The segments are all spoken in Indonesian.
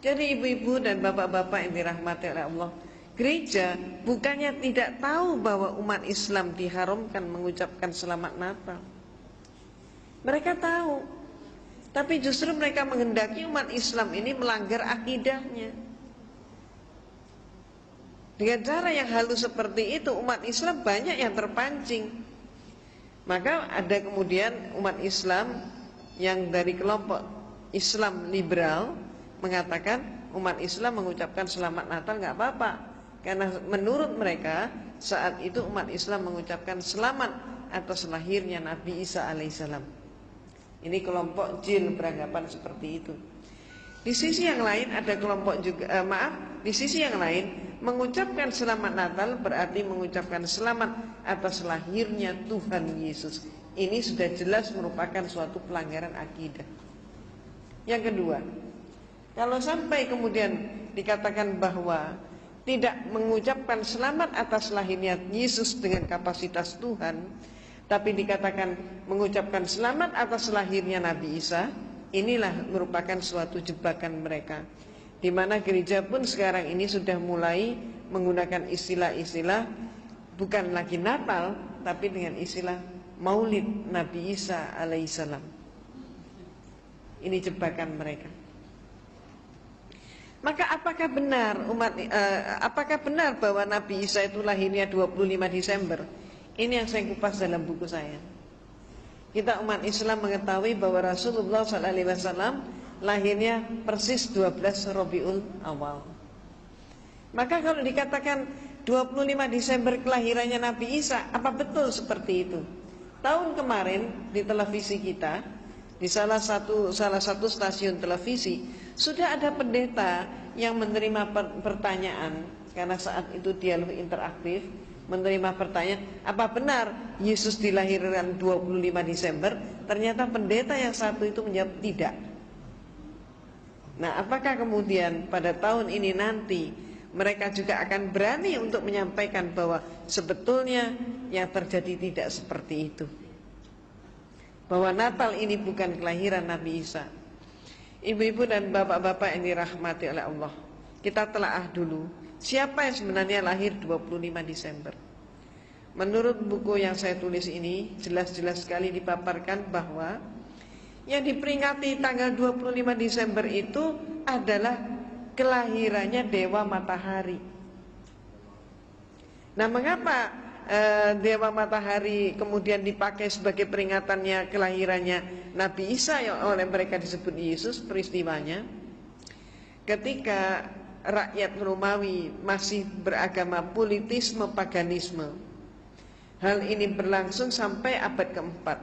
Jadi ibu-ibu dan bapak-bapak yang dirahmati oleh Allah, gereja bukannya tidak tahu bahwa umat Islam diharamkan mengucapkan selamat Natal. Mereka tahu, tapi justru mereka menghendaki umat Islam ini melanggar akidahnya. Dengan cara yang halus seperti itu, umat Islam banyak yang terpancing. Maka ada kemudian umat Islam yang dari kelompok Islam liberal mengatakan umat Islam mengucapkan selamat Natal nggak apa-apa, karena menurut mereka saat itu umat Islam mengucapkan selamat atas lahirnya Nabi Isa alaihissalam. Ini kelompok jil beranggapan seperti itu. Di sisi yang lain ada kelompok juga di sisi yang lain mengucapkan selamat Natal berarti mengucapkan selamat atas lahirnya Tuhan Yesus. Ini sudah jelas merupakan suatu pelanggaran akidah. Yang kedua, kalau sampai kemudian dikatakan bahwa tidak mengucapkan selamat atas lahirnya Yesus dengan kapasitas Tuhan, tapi dikatakan mengucapkan selamat atas lahirnya Nabi Isa, inilah merupakan suatu jebakan mereka. Di mana gereja pun sekarang ini sudah mulai menggunakan istilah-istilah bukan lagi Natal, tapi dengan istilah Maulid Nabi Isa alaihissalam. Ini jebakan mereka. Maka apakah benar bahwa Nabi Isa itu lahirnya 25 Desember? Ini yang saya kupas dalam buku saya. Kita umat Islam mengetahui bahwa Rasulullah SAW lahirnya persis 12 Rabiul Awal. Maka kalau dikatakan 25 Desember kelahirannya Nabi Isa, apa betul seperti itu? Tahun kemarin di televisi kita, di salah satu stasiun televisi, sudah ada pendeta yang menerima pertanyaan, karena saat itu dialog interaktif, menerima pertanyaan, apa benar Yesus dilahirkan 25 Desember? Ternyata pendeta yang satu itu menjawab tidak. Nah, apakah kemudian pada tahun ini nanti mereka juga akan berani untuk menyampaikan bahwa sebetulnya yang terjadi tidak seperti itu, bahwa Natal ini bukan kelahiran Nabi Isa? Ibu-ibu dan bapak-bapak yang dirahmati oleh Allah, kita telaah dulu siapa yang sebenarnya lahir 25 Desember. Menurut buku yang saya tulis ini, jelas-jelas sekali dipaparkan bahwa yang diperingati tanggal 25 Desember itu adalah kelahirannya Dewa Matahari. Nah, mengapa Dewa Matahari kemudian dipakai sebagai peringatannya kelahirannya Nabi Isa yang oleh mereka disebut Yesus? Peristiwanya ketika rakyat Romawi masih beragama politisme paganisme. Hal ini berlangsung sampai abad keempat,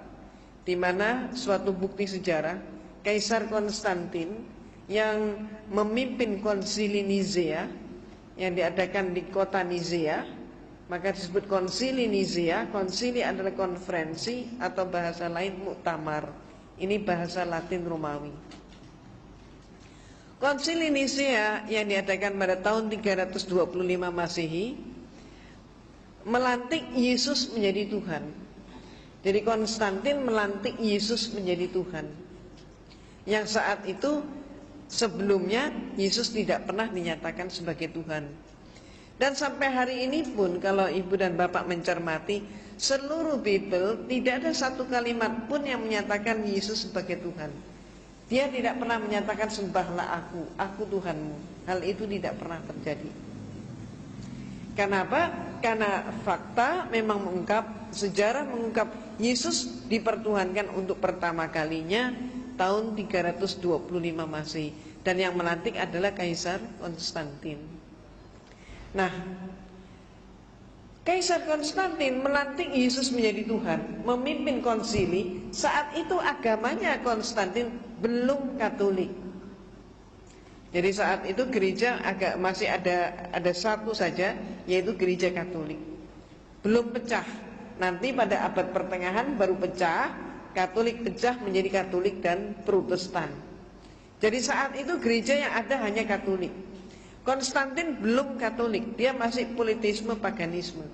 di mana suatu bukti sejarah Kaisar Konstantin yang memimpin konsili Nizea yang diadakan di kota Nizea, maka disebut konsili Nizea. Konsili adalah konferensi atau bahasa lain muktamar. Ini bahasa Latin Romawi. Konsili Nizea yang diadakan pada tahun 325 Masehi melantik Yesus menjadi Tuhan. Jadi Konstantin melantik Yesus menjadi Tuhan, yang saat itu sebelumnya Yesus tidak pernah dinyatakan sebagai Tuhan. Dan sampai hari ini pun kalau ibu dan bapak mencermati seluruh Bible, tidak ada satu kalimat pun yang menyatakan Yesus sebagai Tuhan. Dia tidak pernah menyatakan sembahlah aku Tuhanmu. Hal itu tidak pernah terjadi. Kenapa? Karena fakta memang mengungkap, sejarah mengungkap Yesus dipertuhankan untuk pertama kalinya tahun 325 Masehi, dan yang melantik adalah Kaisar Konstantin. Nah, Kaisar Konstantin melantik Yesus menjadi Tuhan, memimpin konsili. Saat itu agamanya Konstantin belum Katolik. Jadi saat itu gereja masih ada satu saja, yaitu gereja Katolik. Belum pecah. Nanti pada abad pertengahan baru pecah, Katolik pecah menjadi Katolik dan Protestan. Jadi saat itu gereja yang ada hanya Katolik. Konstantin belum Katolik, dia masih politisme paganisme.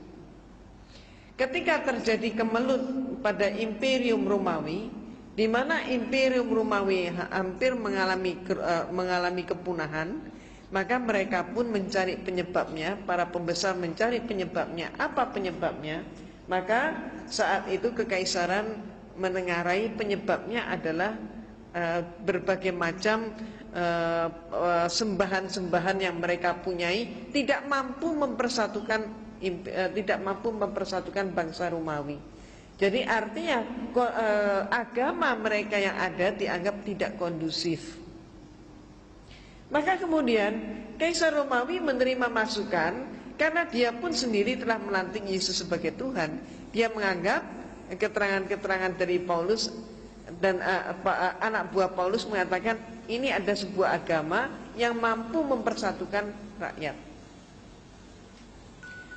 Ketika terjadi kemelut pada Imperium Romawi, di mana Imperium Romawi hampir mengalami kepunahan, maka mereka pun mencari penyebabnya, para pembesar mencari penyebabnya. Apa penyebabnya? Maka saat itu kekaisaran menengarai penyebabnya adalah berbagai macam sembahan-sembahan yang mereka punyai tidak mampu mempersatukan bangsa Romawi. Jadi artinya agama mereka yang ada dianggap tidak kondusif. Maka kemudian Kaisar Romawi menerima masukan, karena dia pun sendiri telah melantik Yesus sebagai Tuhan. Dia menganggap keterangan-keterangan dari Paulus dan anak buah Paulus mengatakan ini ada sebuah agama yang mampu mempersatukan rakyat.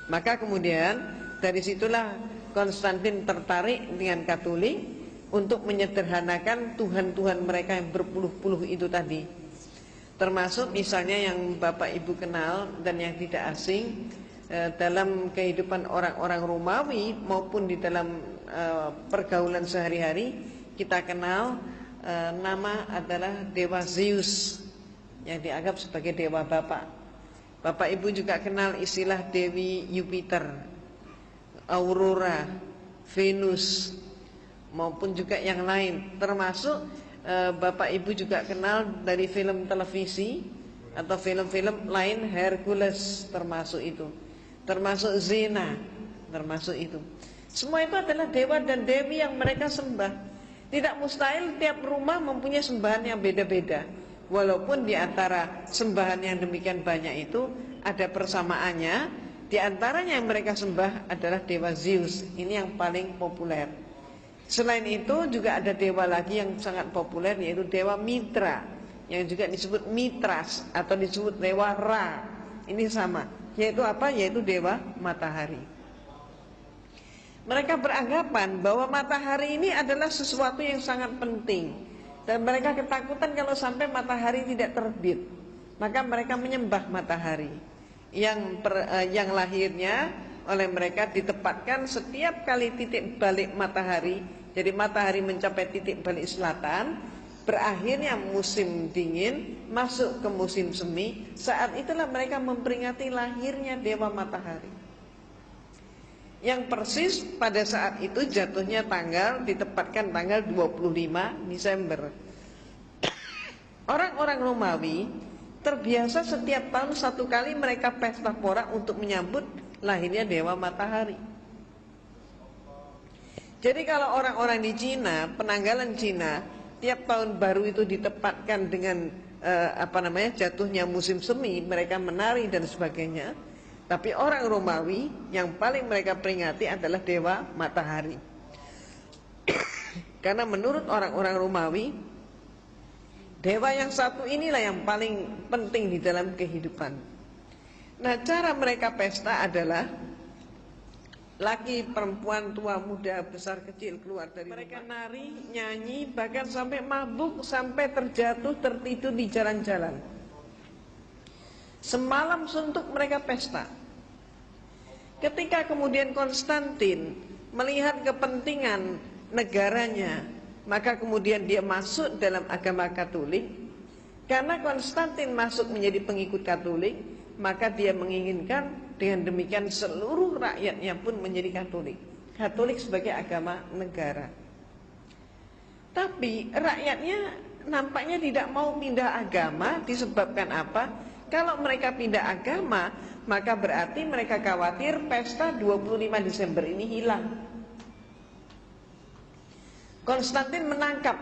Maka kemudian dari situlah Konstantin tertarik dengan Katolik untuk menyederhanakan Tuhan-Tuhan mereka yang berpuluh-puluh itu tadi. Termasuk misalnya yang Bapak Ibu kenal dan yang tidak asing dalam kehidupan orang-orang Romawi maupun di dalam pergaulan sehari-hari, kita kenal nama adalah Dewa Zeus yang dianggap sebagai Dewa Bapak. Bapak Ibu juga kenal istilah Dewi Jupiter, Aurora, Venus, maupun juga yang lain. Termasuk Bapak Ibu juga kenal dari film televisi atau film-film lain, Hercules termasuk itu, termasuk Xena termasuk itu. Semua itu adalah dewa dan dewi yang mereka sembah. Tidak mustahil tiap rumah mempunyai sembahan yang beda-beda. Walaupun di antara sembahan yang demikian banyak itu ada persamaannya. Di antaranya yang mereka sembah adalah Dewa Zeus. Ini yang paling populer. Selain itu juga ada dewa lagi yang sangat populer, yaitu Dewa Mitra, yang juga disebut Mitras atau disebut Dewa Ra. Ini sama, yaitu apa? Yaitu Dewa Matahari. Mereka beranggapan bahwa matahari ini adalah sesuatu yang sangat penting, dan mereka ketakutan kalau sampai matahari tidak terbit. Maka mereka menyembah matahari yang lahirnya oleh mereka ditempatkan setiap kali titik balik matahari. Jadi matahari mencapai titik balik selatan, berakhirnya musim dingin, masuk ke musim semi. Saat itulah mereka memperingati lahirnya Dewa Matahari, yang persis pada saat itu jatuhnya ditempatkan tanggal 25 Desember. Orang-orang Romawi terbiasa setiap tahun satu kali mereka pesta pora untuk menyambut lahirnya Dewa Matahari. Jadi kalau orang-orang di Cina, penanggalan Cina, tiap tahun baru itu ditempatkan dengan jatuhnya musim semi, mereka menari dan sebagainya. Tapi orang Romawi yang paling mereka peringati adalah Dewa Matahari. Karena menurut orang-orang Romawi, dewa yang satu inilah yang paling penting di dalam kehidupan. Nah, cara mereka pesta adalah laki, perempuan, tua, muda, besar, kecil keluar dari mereka rumah. Nari, nyanyi, bahkan sampai mabuk, sampai terjatuh, tertidur di jalan-jalan. Semalam suntuk mereka pesta. Ketika kemudian Konstantin melihat kepentingan negaranya, maka kemudian dia masuk dalam agama Katolik. Karena Konstantin masuk menjadi pengikut Katolik, maka dia menginginkan dengan demikian seluruh rakyatnya pun menjadi Katolik. Katolik sebagai agama negara. Tapi rakyatnya nampaknya tidak mau pindah agama. Disebabkan apa? Kalau mereka pindah agama, maka berarti mereka khawatir pesta 25 Desember ini hilang. Konstantin menangkap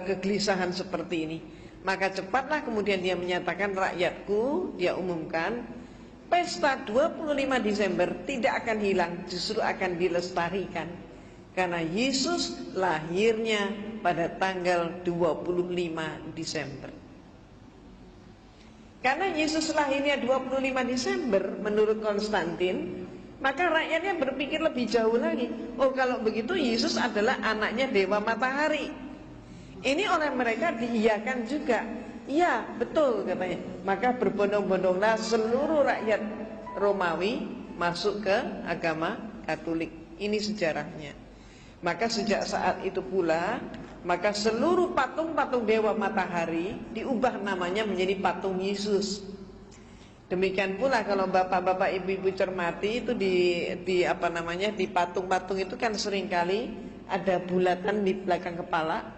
kegelisahan seperti ini. Maka cepatlah kemudian dia menyatakan, rakyatku, dia umumkan, pesta 25 Desember tidak akan hilang, justru akan dilestarikan. Karena Yesus lahirnya pada tanggal 25 Desember. Karena Yesus lahirnya 25 Desember menurut Konstantin, maka rakyatnya berpikir lebih jauh lagi. Oh, kalau begitu Yesus adalah anaknya Dewa Matahari. Ini oleh mereka diiyakan juga. Iya, betul katanya. Maka berbondong-bondonglah seluruh rakyat Romawi masuk ke agama Katolik. Ini sejarahnya. Maka sejak saat itu pula, maka seluruh patung-patung dewa matahari diubah namanya menjadi patung Yesus. Demikian pula kalau bapak-bapak ibu-ibu cermati itu di apa namanya, di patung-patung itu kan seringkali ada bulatan di belakang kepala.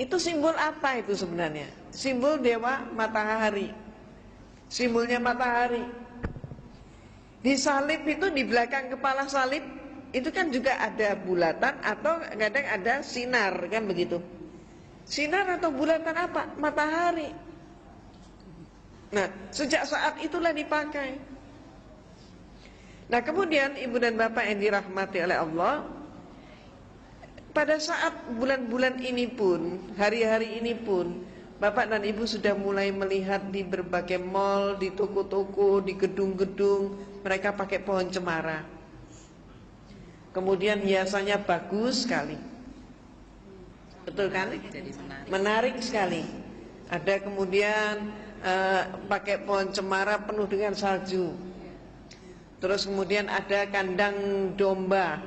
Itu simbol apa itu sebenarnya? Simbol dewa matahari. Simbolnya matahari. Di salib itu, di belakang kepala salib itu kan juga ada bulatan atau kadang ada sinar, kan begitu. Sinar atau bulatan apa? Matahari. Nah, sejak saat itulah dipakai. Nah, kemudian ibu dan bapak yang dirahmati oleh Allah, pada saat bulan-bulan ini pun, hari-hari ini pun, bapak dan ibu sudah mulai melihat di berbagai mal, di toko-toko, di gedung-gedung, mereka pakai pohon cemara. Kemudian hiasannya bagus sekali. Betul kan? Menarik sekali. Ada kemudian pakai pohon cemara penuh dengan salju. Terus kemudian ada kandang domba.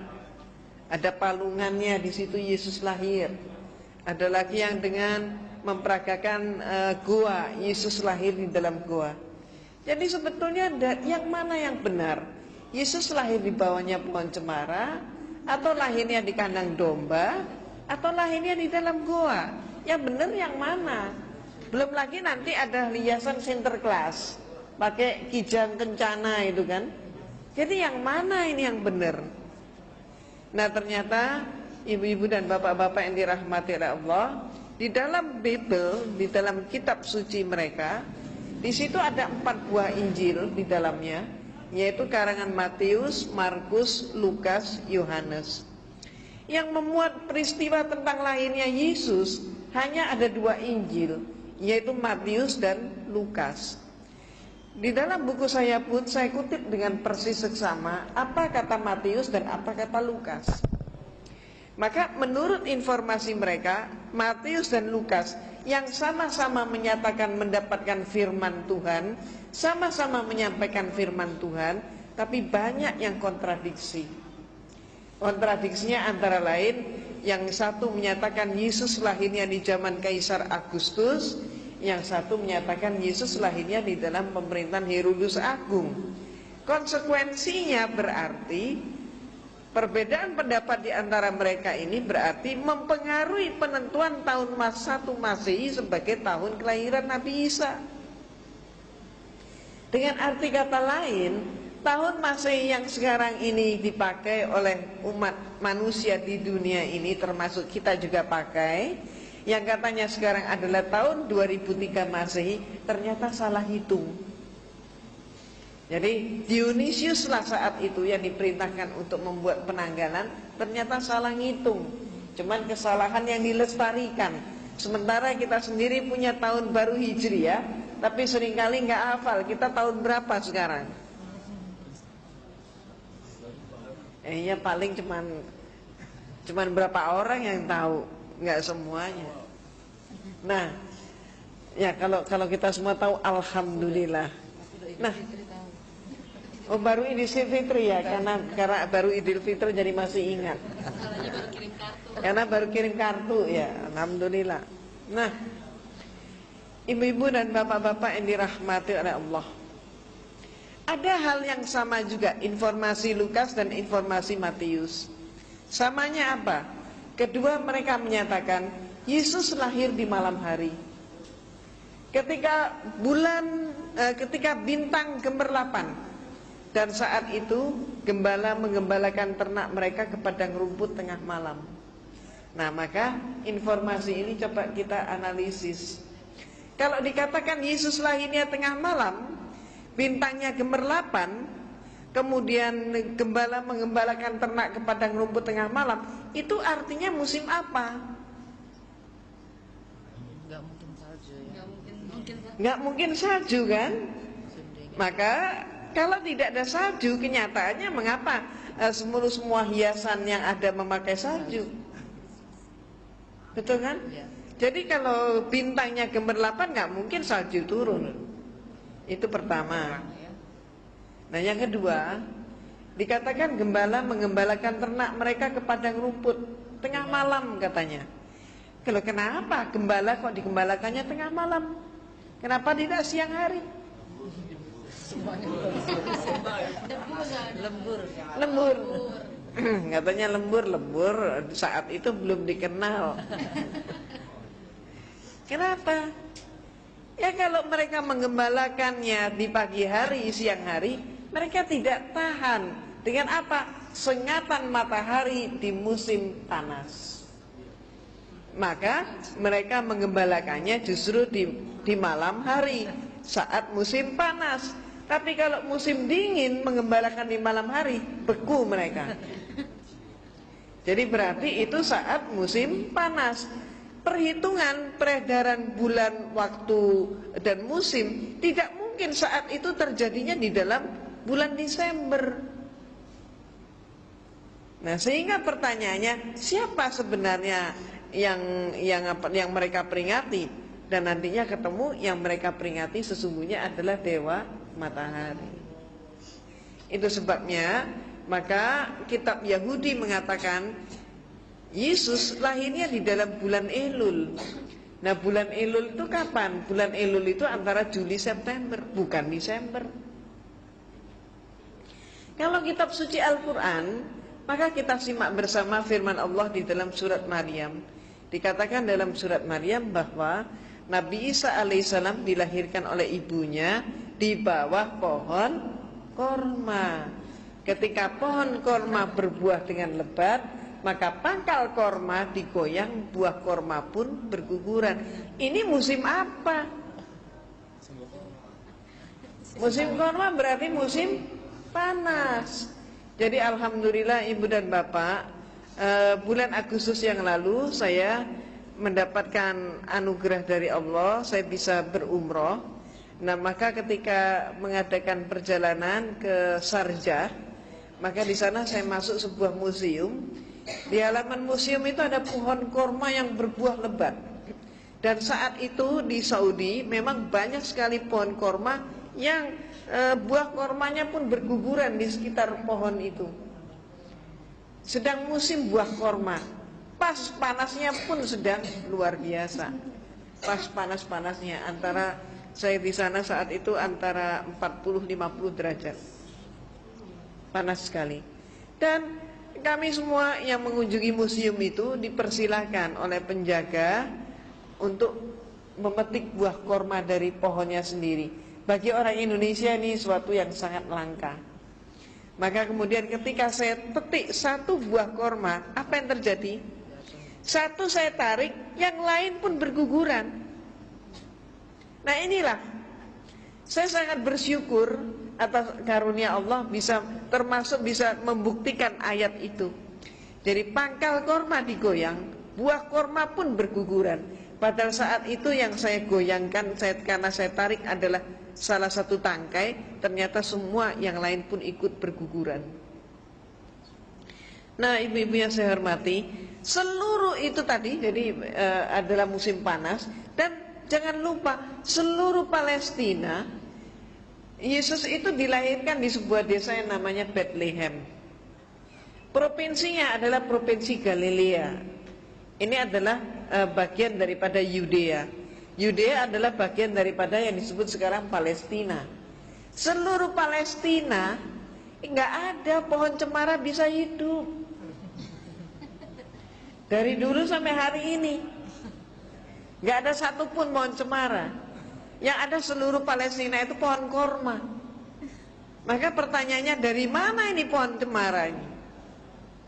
Ada palungannya, di situ Yesus lahir. Ada lagi yang dengan memperagakan gua, Yesus lahir di dalam gua. Jadi sebetulnya yang mana yang benar? Yesus lahir di bawahnya pohon cemara, atau lahirnya di kandang domba, atau lahirnya di dalam gua? Yang benar yang mana? Belum lagi nanti ada hiasan Sinterklas, pakai kijang kencana itu kan. Jadi yang mana ini yang benar? Nah, ternyata ibu-ibu dan bapak-bapak yang dirahmati oleh Allah, di dalam Bible, di dalam kitab suci mereka, di situ ada 4 buah Injil di dalamnya, yaitu karangan Matius, Markus, Lukas, Yohanes. Yang memuat peristiwa tentang lahirnya Yesus hanya ada 2 Injil, yaitu Matius dan Lukas. Di dalam buku saya pun saya kutip dengan persis seksama apa kata Matius dan apa kata Lukas. Maka menurut informasi mereka, Matius dan Lukas yang sama-sama menyatakan mendapatkan firman Tuhan, sama-sama menyampaikan firman Tuhan, tapi banyak yang kontradiksi. Kontradiksinya antara lain, yang satu menyatakan Yesus lahirnya di zaman Kaisar Agustus, yang satu menyatakan Yesus lahirnya di dalam pemerintahan Herodes Agung. Konsekuensinya berarti perbedaan pendapat di antara mereka ini berarti mempengaruhi penentuan tahun 1 Masehi sebagai tahun kelahiran Nabi Isa. Dengan arti kata lain, tahun Masehi yang sekarang ini dipakai oleh umat manusia di dunia ini, termasuk kita juga pakai, yang katanya sekarang adalah tahun 2003 Masehi, ternyata salah hitung. Jadi Dionysius lah saat itu yang diperintahkan untuk membuat penanggalan, ternyata salah ngitung. Cuman kesalahan yang dilestarikan. Sementara kita sendiri punya tahun baru Hijriah, tapi seringkali nggak hafal kita tahun berapa sekarang. Ya paling cuman berapa orang yang tahu, nggak semuanya. Nah, ya kalau kita semua tahu, alhamdulillah. Nah, oh baru Idul Fitri ya, karena baru Idul Fitri jadi masih ingat. Karena baru kirim kartu ya, alhamdulillah. Nah, ibu-ibu dan bapak-bapak yang dirahmati oleh Allah, ada hal yang sama juga informasi Lukas dan informasi Matius. Samanya apa? Kedua mereka menyatakan Yesus lahir di malam hari. Ketika bintang gemerlapan, dan saat itu gembala menggembalakan ternak mereka ke padang rumput tengah malam. Nah, maka informasi ini coba kita analisis. Kalau dikatakan Yesus lahirnya tengah malam, bintangnya gemerlapan, kemudian gembala menggembalakan ternak ke padang rumput tengah malam, itu artinya musim apa? Nggak mungkin salju ya. Nggak mungkin salju kan? Maka kalau tidak ada salju, kenyataannya mengapa semua hiasan yang ada memakai salju? Betul kan? Ya. Jadi kalau bintangnya gemerlapan, nggak mungkin salju turun. Itu pertama. Nah, yang kedua, Dikatakan gembala mengembalakan ternak mereka ke padang rumput tengah malam katanya. Kalau kenapa gembala kok digembalakannya tengah malam? Kenapa tidak siang hari? Lembur. Katanya lembur saat itu belum dikenal. Kenapa? Ya kalau mereka menggembalakannya di pagi hari, siang hari, mereka tidak tahan dengan apa? Sengatan matahari di musim panas. Maka mereka menggembalakannya justru di malam hari saat musim panas. Tapi kalau musim dingin menggembalakan di malam hari, beku mereka. Jadi berarti itu saat musim panas. Perhitungan peredaran bulan, waktu, dan musim tidak mungkin saat itu terjadinya di dalam bulan Desember. Nah, sehingga pertanyaannya, siapa sebenarnya yang mereka peringati? Dan nantinya ketemu yang mereka peringati sesungguhnya adalah dewa matahari. Itu sebabnya maka kitab Yahudi mengatakan Yesus lahirnya di dalam bulan Elul. Nah, bulan Elul itu kapan? Bulan Elul itu antara Juli September, bukan Desember. Kalau kitab suci Al-Quran, maka kita simak bersama firman Allah di dalam surat Maryam. Dikatakan dalam surat Maryam bahwa Nabi Isa alaihissalam dilahirkan oleh ibunya di bawah pohon korma. Ketika pohon korma berbuah dengan lebat, maka pangkal korma digoyang, buah korma pun berguguran. Ini musim apa? Musim korma berarti musim panas. Jadi alhamdulillah ibu dan bapak, bulan Agustus yang lalu saya mendapatkan anugerah dari Allah, saya bisa berumroh. Nah, maka ketika mengadakan perjalanan ke Sharjah, maka di sana saya masuk sebuah museum. Di halaman museum itu ada pohon korma yang berbuah lebat. Dan saat itu di Saudi memang banyak sekali pohon korma yang buah kormanya pun berguguran di sekitar pohon itu. Sedang musim buah korma, pas panasnya pun sedang luar biasa. Pas panas-panasnya, antara saya di sana saat itu antara 40-50 derajat. Panas sekali. Dan kami semua yang mengunjungi museum itu dipersilahkan oleh penjaga untuk memetik buah korma dari pohonnya sendiri. Bagi orang Indonesia ini suatu yang sangat langka. Maka kemudian ketika saya petik satu buah korma, apa yang terjadi? Satu saya tarik, yang lain pun berguguran. Nah, inilah saya sangat bersyukur atas karunia Allah termasuk bisa membuktikan ayat itu. Jadi pangkal korma digoyang, buah korma pun berguguran. Padahal saat itu yang saya goyangkan, karena saya tarik adalah salah satu tangkai, ternyata semua yang lain pun ikut berguguran. Nah, ibu-ibu yang saya hormati, seluruh itu tadi jadi adalah musim panas. Dan jangan lupa seluruh Palestina, Yesus itu dilahirkan di sebuah desa yang namanya Bethlehem. Provinsinya adalah provinsi Galilea. Ini adalah bagian daripada Yudea. Yudea adalah bagian daripada yang disebut sekarang Palestina. Seluruh Palestina nggak ada pohon cemara bisa hidup. Dari dulu sampai hari ini nggak ada satupun pohon cemara. Yang ada seluruh Palestina itu pohon korma. Maka pertanyaannya, dari mana ini pohon cemara ini?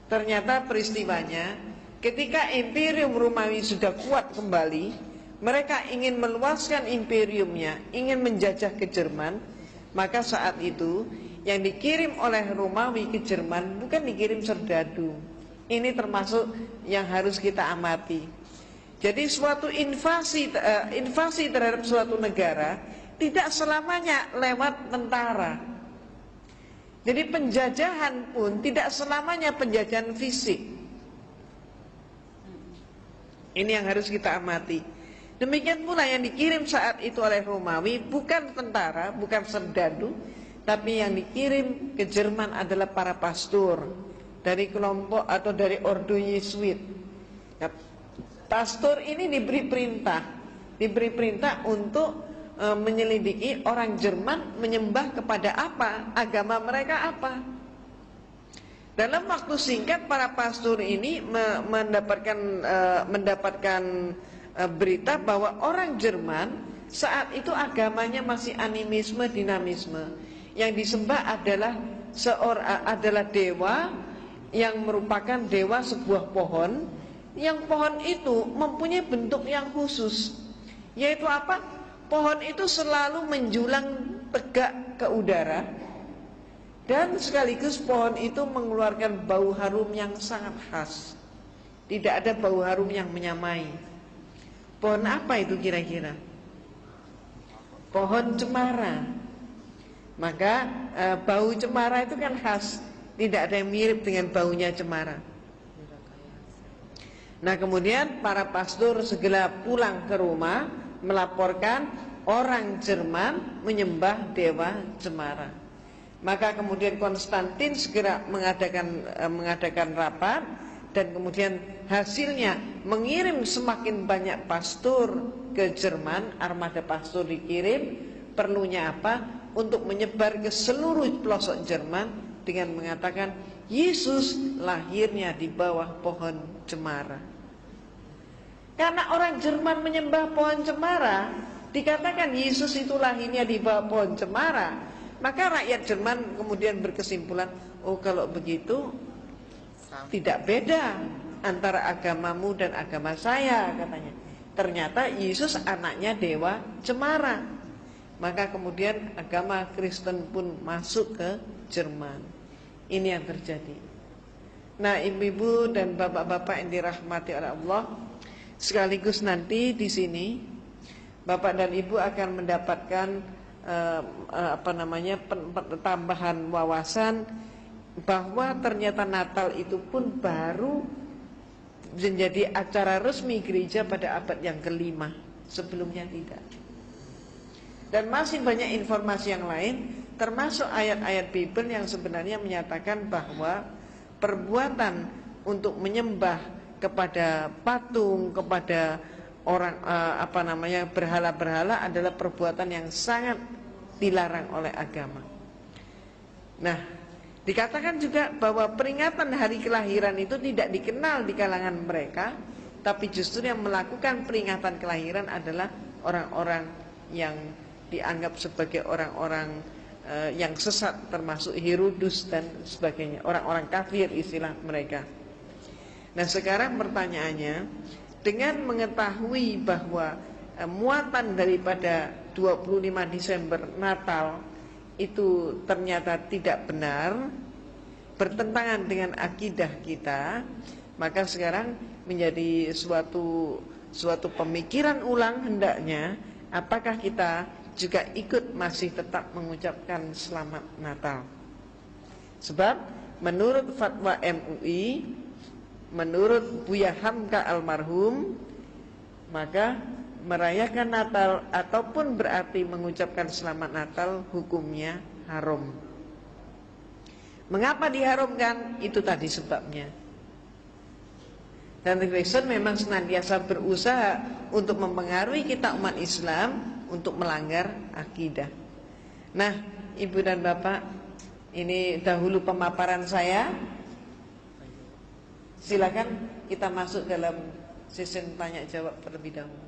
Ternyata peristiwanya ketika Imperium Romawi sudah kuat kembali, mereka ingin meluaskan imperiumnya, ingin menjajah ke Jerman. Maka saat itu yang dikirim oleh Romawi ke Jerman bukan dikirim serdadu. Ini termasuk yang harus kita amati. Jadi suatu invasi terhadap suatu negara tidak selamanya lewat tentara. Jadi penjajahan pun tidak selamanya penjajahan fisik. Ini yang harus kita amati. Demikian pula yang dikirim saat itu oleh Romawi bukan tentara, bukan serdadu, tapi yang dikirim ke Jerman adalah para pastor dari kelompok atau dari ordo Yesuit. Nah, pastor ini diberi perintah untuk menyelidiki orang Jerman menyembah kepada apa, agama mereka apa. Dalam waktu singkat para pastor ini mendapatkan berita bahwa orang Jerman saat itu agamanya masih animisme, dinamisme. Yang disembah adalah dewa yang merupakan dewa sebuah pohon, yang pohon itu mempunyai bentuk yang khusus, yaitu apa? Pohon itu selalu menjulang tegak ke udara, dan sekaligus pohon itu mengeluarkan bau harum yang sangat khas. Tidak ada bau harum yang menyamai. Pohon apa itu kira-kira? Pohon cemara. Maka bau cemara itu kan khas, tidak ada yang mirip dengan baunya cemara. Nah, kemudian para pastor segera pulang ke rumah melaporkan orang Jerman menyembah dewa cemara. Maka kemudian Konstantin segera mengadakan rapat, dan kemudian hasilnya mengirim semakin banyak pastor ke Jerman. Armada pastor dikirim. Perlunya apa? Untuk menyebar ke seluruh pelosok Jerman dengan mengatakan Yesus lahirnya di bawah pohon cemara. Karena orang Jerman menyembah pohon cemara, dikatakan Yesus itu lahirnya di bawah pohon cemara, maka rakyat Jerman kemudian berkesimpulan, oh kalau begitu tidak beda antara agamamu dan agama saya, katanya. Ternyata Yesus anaknya dewa cemara. Maka kemudian agama Kristen pun masuk ke Jerman. Ini yang terjadi. Nah, ibu-ibu dan bapak-bapak yang dirahmati oleh Allah, sekaligus nanti di sini bapak dan ibu akan mendapatkan tambahan wawasan bahwa ternyata Natal itu pun baru menjadi acara resmi gereja pada abad yang ke-5. Sebelumnya tidak. Dan masih banyak informasi yang lain, termasuk ayat-ayat Bible yang sebenarnya menyatakan bahwa perbuatan untuk menyembah kepada patung, kepada orang berhala-berhala adalah perbuatan yang sangat dilarang oleh agama. Nah, dikatakan juga bahwa peringatan hari kelahiran itu tidak dikenal di kalangan mereka, tapi justru yang melakukan peringatan kelahiran adalah orang-orang yang dianggap sebagai orang-orang yang sesat, termasuk Herodus dan sebagainya, orang-orang kafir istilah mereka. Nah, sekarang pertanyaannya, dengan mengetahui bahwa muatan daripada 25 Desember Natal itu ternyata tidak benar, bertentangan dengan akidah kita, maka sekarang menjadi suatu pemikiran ulang hendaknya, apakah kita juga ikut masih tetap mengucapkan selamat Natal. Sebab menurut fatwa MUI, menurut Buya Hamka almarhum, maka merayakan Natal ataupun berarti mengucapkan selamat Natal hukumnya haram. Mengapa diharamkan? Itu tadi sebabnya. Dan Kristen memang senantiasa berusaha untuk mempengaruhi kita umat Islam untuk melanggar akidah. Nah, ibu dan bapak, ini dahulu pemaparan saya. Silakan kita masuk dalam sesi tanya jawab terlebih dahulu.